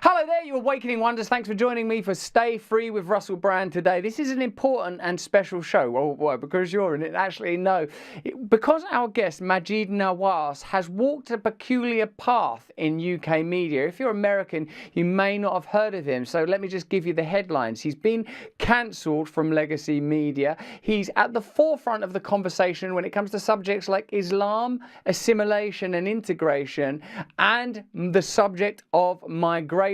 Hello there, you Awakening Wonders. Thanks for joining me for Stay Free with Russell Brand today. This is an important and special show. Well, why? Because you're in it. Actually, no. Because our guest, Maajid Nawaz, has walked a peculiar path in UK media. If you're American, you may not have heard of him. So let me just give you the headlines. He's been cancelled from legacy media. He's at the forefront of the conversation when it comes to subjects like Islam, assimilation and integration, and the subject of migration.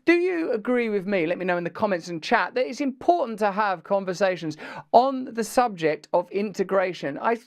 Do you agree with me? Let me know in the comments and chat that it's important to have conversations on the subject of integration. I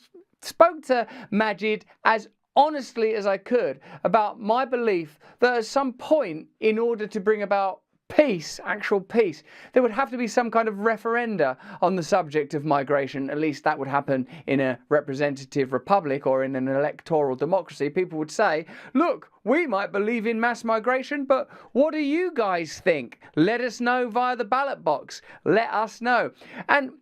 spoke to Maajid as honestly as I could about my belief that at some point, in order to bring about peace, actual peace, there would have to be some kind of referenda on the subject of migration. At least that would happen in a representative republic or in an electoral democracy. People would say, look, we might believe in mass migration, but what do you guys think? Let us know via the ballot box. Let us know. And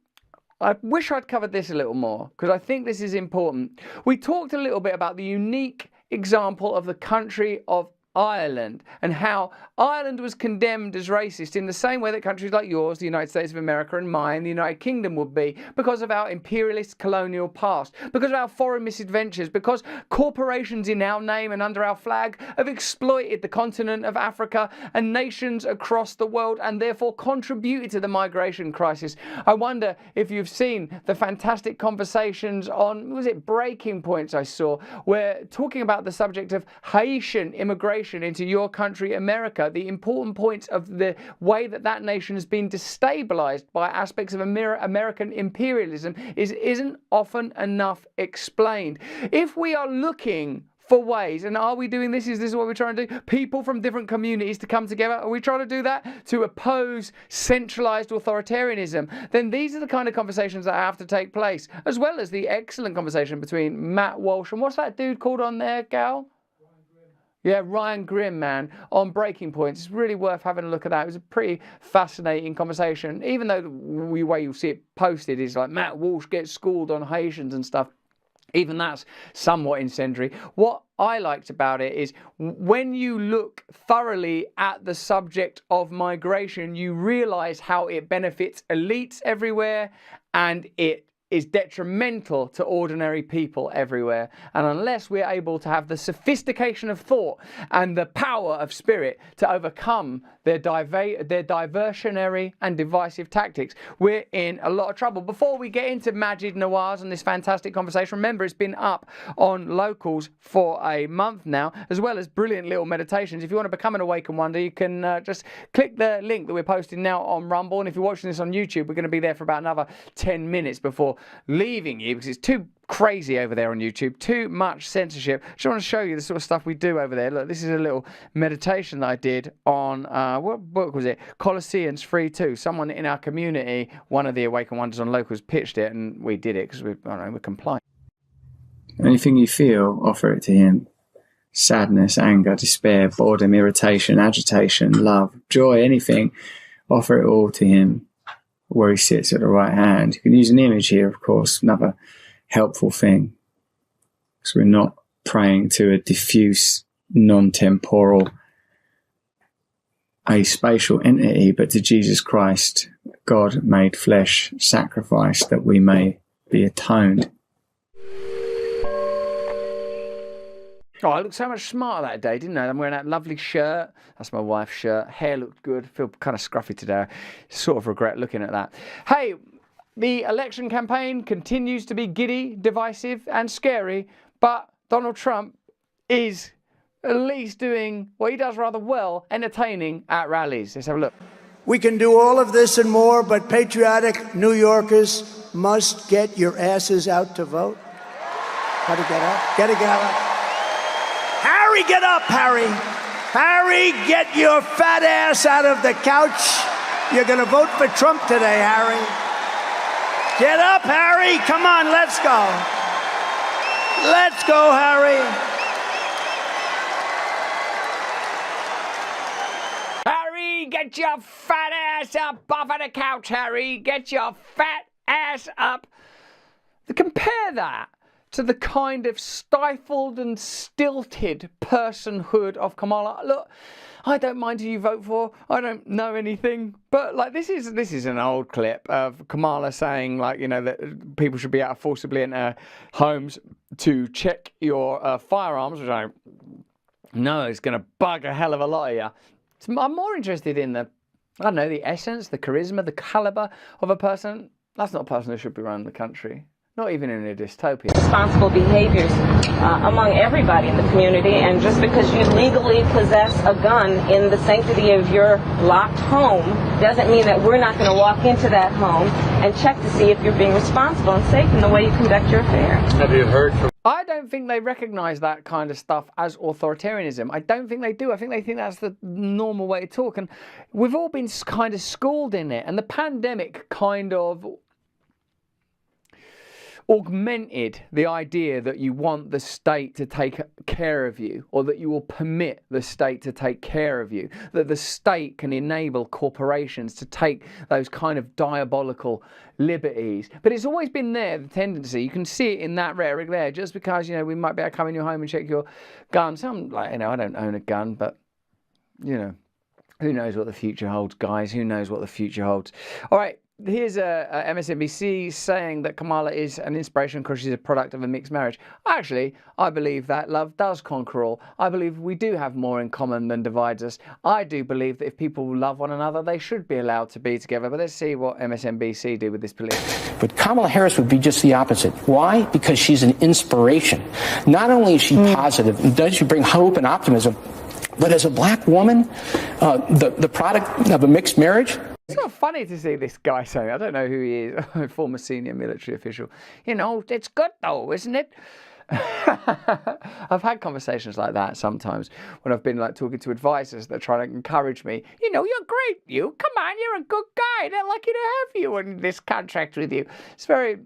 I wish I'd covered this a little more because I think this is important. We talked a little bit about the unique example of the country of Ireland and how Ireland was condemned as racist in the same way that countries like yours, the United States of America, and mine, the United Kingdom, would be because of our imperialist colonial past, because of our foreign misadventures, because corporations in our name and under our flag have exploited the continent of Africa and nations across the world and therefore contributed to the migration crisis. I wonder if you've seen the fantastic conversations on, was it Breaking Points I saw, where talking about the subject of Haitian immigration into your country, America, the important points of the way that that nation has been destabilized by aspects of American imperialism isn't often enough explained. If we are looking for ways, and are we doing this? Is this what we're trying to do? People from different communities to come together? Are we trying to do that to oppose centralized authoritarianism? Then these are the kind of conversations that have to take place, as well as the excellent conversation between Matt Walsh and what's that dude called on there, Gal? Yeah, Ryan Grimm, man, on Breaking Points. It's really worth having a look at that. It was a pretty fascinating conversation, even though the way you'll see it posted is like Matt Walsh gets schooled on Haitians and stuff. Even that's somewhat incendiary. What I liked about it is when you look thoroughly at the subject of migration, you realize how it benefits elites everywhere and it is detrimental to ordinary people everywhere. And unless we're able to have the sophistication of thought and the power of spirit to overcome their diversionary and divisive tactics, we're in a lot of trouble. Before we get into Maajid Nawaz and this fantastic conversation, remember it's been up on Locals for a month now, as well as brilliant little meditations. If you want to become an Awaken Wonder, you can just click the link that we're posting now on Rumble. And if you're watching this on YouTube, we're going to be there for about another 10 minutes before leaving you because it's too crazy over there on YouTube, too much censorship. Just want to show you the sort of stuff we do over there. Look, this is a little meditation that I did on, what book was it? Colosseans 3:2. Someone in our community, one of the Awaken Wonders on Locals, pitched it and we did it because we're compliant. Anything you feel, offer it to him. Sadness, anger, despair, boredom, irritation, agitation, love, joy, anything, offer it all to him where he sits at the right hand. You can use an image here, of course, another helpful thing. So we're not praying to a diffuse, non-temporal, aspatial entity, but to Jesus Christ, God made flesh, sacrifice that we may be atoned. Oh, I looked so much smarter that day, didn't I? I'm wearing that lovely shirt. That's my wife's shirt. Hair looked good. Feel kind of scruffy today. Sort of regret looking at that. Hey, the election campaign continues to be giddy, divisive, and scary, but Donald Trump is at least doing what he does rather well, entertaining at rallies. Let's have a look. We can do all of this and more, but patriotic New Yorkers must get your asses out to vote. How to get up? Get up. Harry, get up, Harry. Harry, get your fat ass out of the couch. You're going to vote for Trump today, Harry. Get up, Harry. Come on, let's go. Let's go, Harry. Harry, get your fat ass up off of the couch, Harry. Get your fat ass up. Compare that to the kind of stifled and stilted personhood of Kamala. Look, I don't mind who you vote for. I don't know anything. But like this is an old clip of Kamala saying, like, you know, that people should be able to forcibly enter homes to check your firearms, which I know is going to bug a hell of a lot of you. So I'm more interested in the essence, the charisma, the caliber of a person. That's not a person who should be running the country. Not even in a dystopia. Responsible behaviors among everybody in the community, and just because you legally possess a gun in the sanctity of your locked home doesn't mean that we're not going to walk into that home and check to see if you're being responsible and safe in the way you conduct your affairs. Have you heard from... I don't think they recognise that kind of stuff as authoritarianism. I don't think they do. I think they think that's the normal way to talk. And we've all been kind of schooled in it. And the pandemic kind of augmented the idea that you want the state to take care of you, or that you will permit the state to take care of you, that the state can enable corporations to take those kind of diabolical liberties. But it's always been there, the tendency. You can see it in that rhetoric there. Just because, you know, we might be able to come in your home and check your gun. Some, like, you know, I don't own a gun, but, you know, who knows what the future holds, guys? Who knows what the future holds? All right. Here's MSNBC saying that Kamala is an inspiration because she's a product of a mixed marriage. Actually, I believe that love does conquer all. I believe we do have more in common than divides us. I do believe that if people love one another, they should be allowed to be together. But let's see what MSNBC do with this police. But Kamala Harris would be just the opposite. Why? Because she's an inspiration. Not only is she positive, and does she bring hope and optimism, but as a black woman, the product of a mixed marriage. It's not funny to see this guy saying, I don't know who he is, a former senior military official. You know, it's good though, isn't it? I've had conversations like that sometimes when I've been like talking to advisors that are trying to encourage me. You know, you're great, you. Come on, you're a good guy. They're lucky to have you in this contract with you. It's very,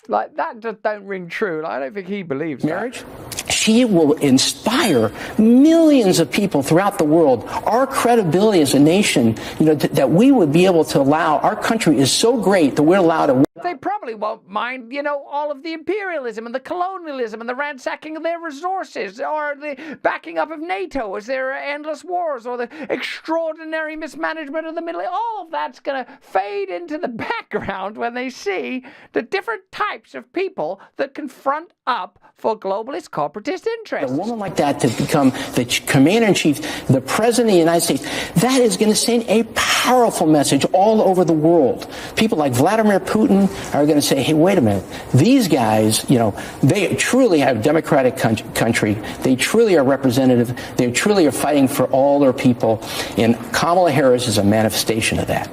like, that just don't ring true. Like, I don't think he believes marriage. She will inspire millions of people throughout the world. Our credibility as a nation, you know, that we would be able to allow, our country is so great that we're allowed to. They probably won't mind, you know, all of the imperialism and the colonialism and the ransacking of their resources, or the backing up of NATO as there are endless wars, or the extraordinary mismanagement of the Middle East. All of that's going to fade into the background when they see the different types of people that confront up for globalist corporatist interests. A woman like that to become the commander-in-chief, the president of the United States, that is going to send a powerful message all over the world. People like Vladimir Putin are going to say, hey, wait a minute. These guys, you know, they truly have a democratic country. They truly are representative. They truly are fighting for all their people. And Kamala Harris is a manifestation of that.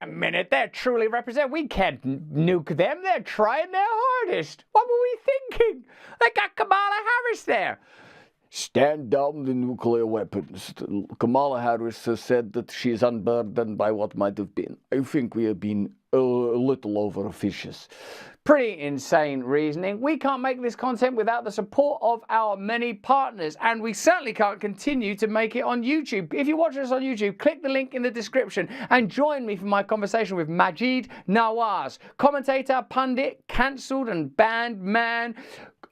A minute, they're truly represent. We can't nuke them. They're trying their hardest. What were we thinking? They got Kamala Harris there. Stand down the nuclear weapons. Kamala Harris has said that she is unburdened by what might have been. I think we have been a little over-officious. Pretty insane reasoning. We can't make this content without the support of our many partners, and we certainly can't continue to make it on YouTube. If you're watching us on YouTube, click the link in the description and join me for my conversation with Maajid Nawaz, commentator, pundit, cancelled and banned man,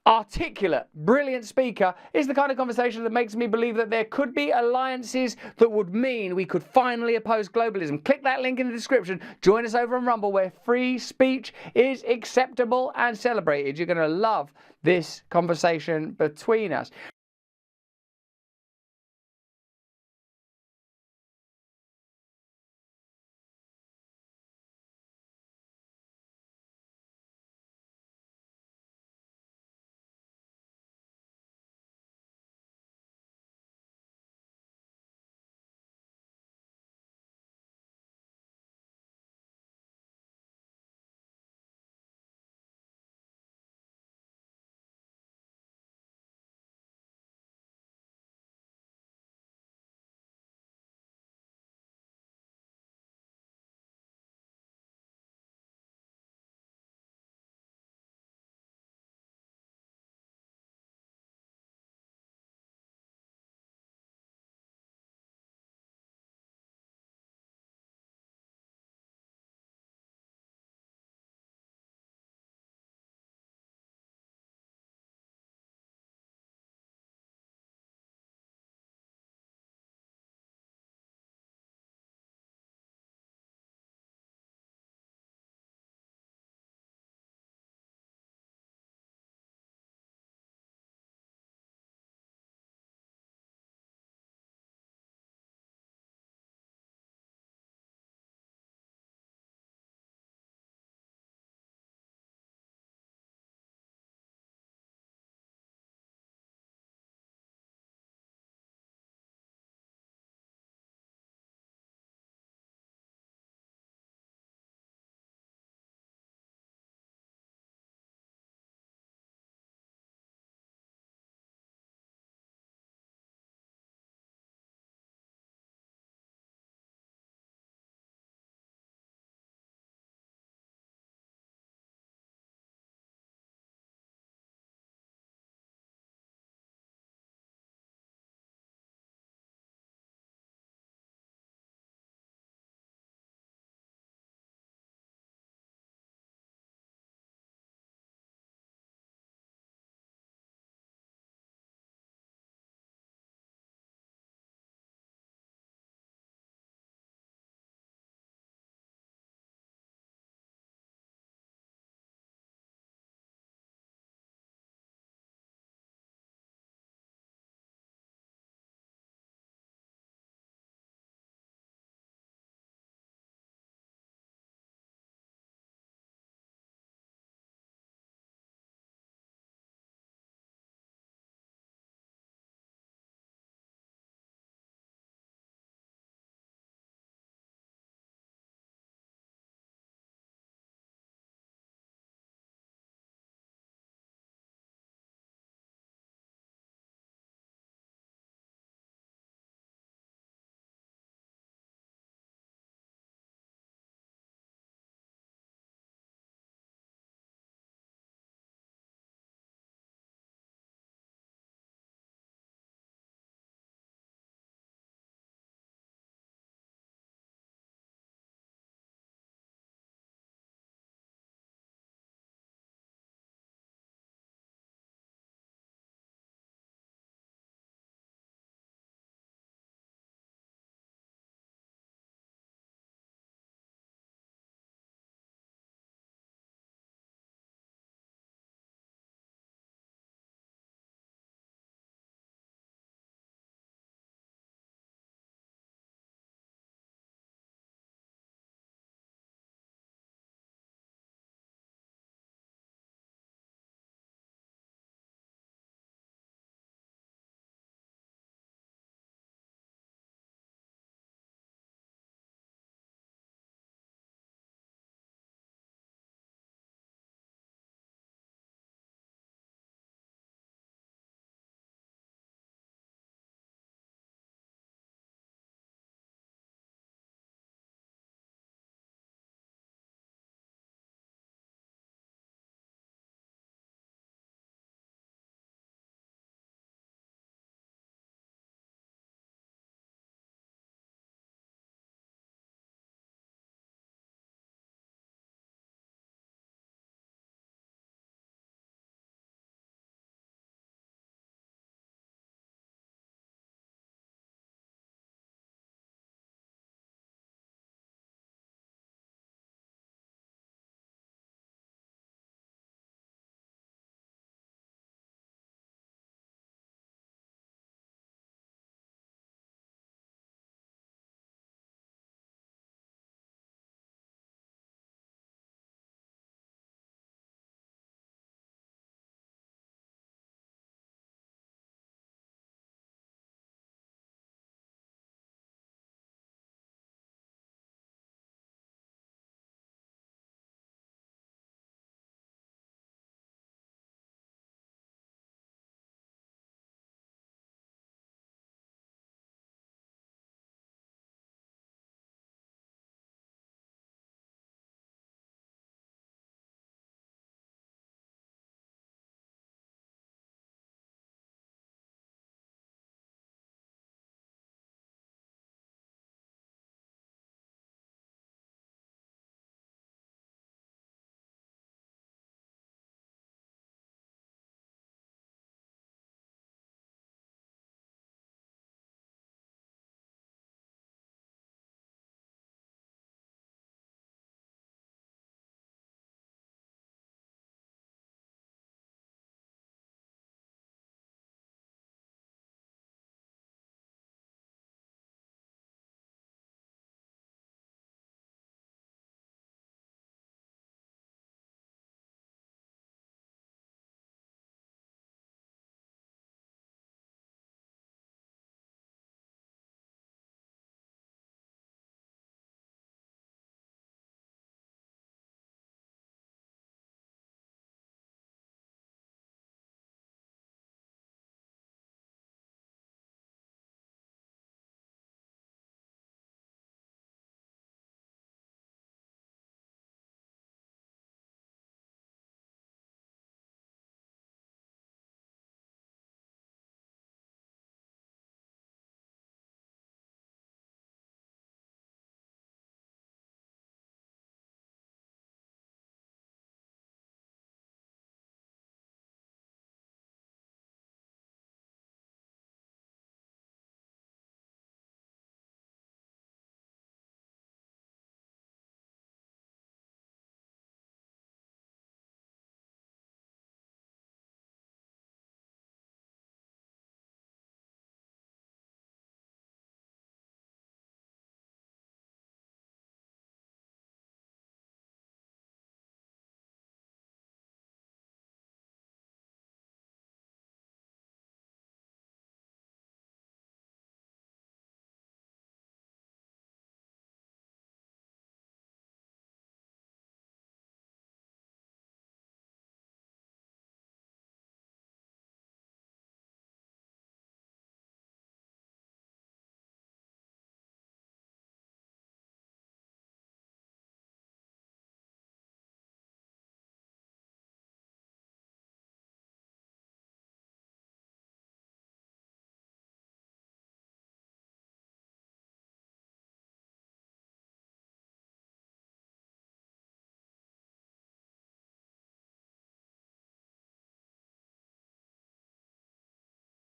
articulate, brilliant speaker. Is the kind of conversation that makes me believe that there could be alliances that would mean we could finally oppose globalism. Click that link in the description. Join us over on Rumble, where free speech is acceptable and celebrated. You're going to love this conversation between us.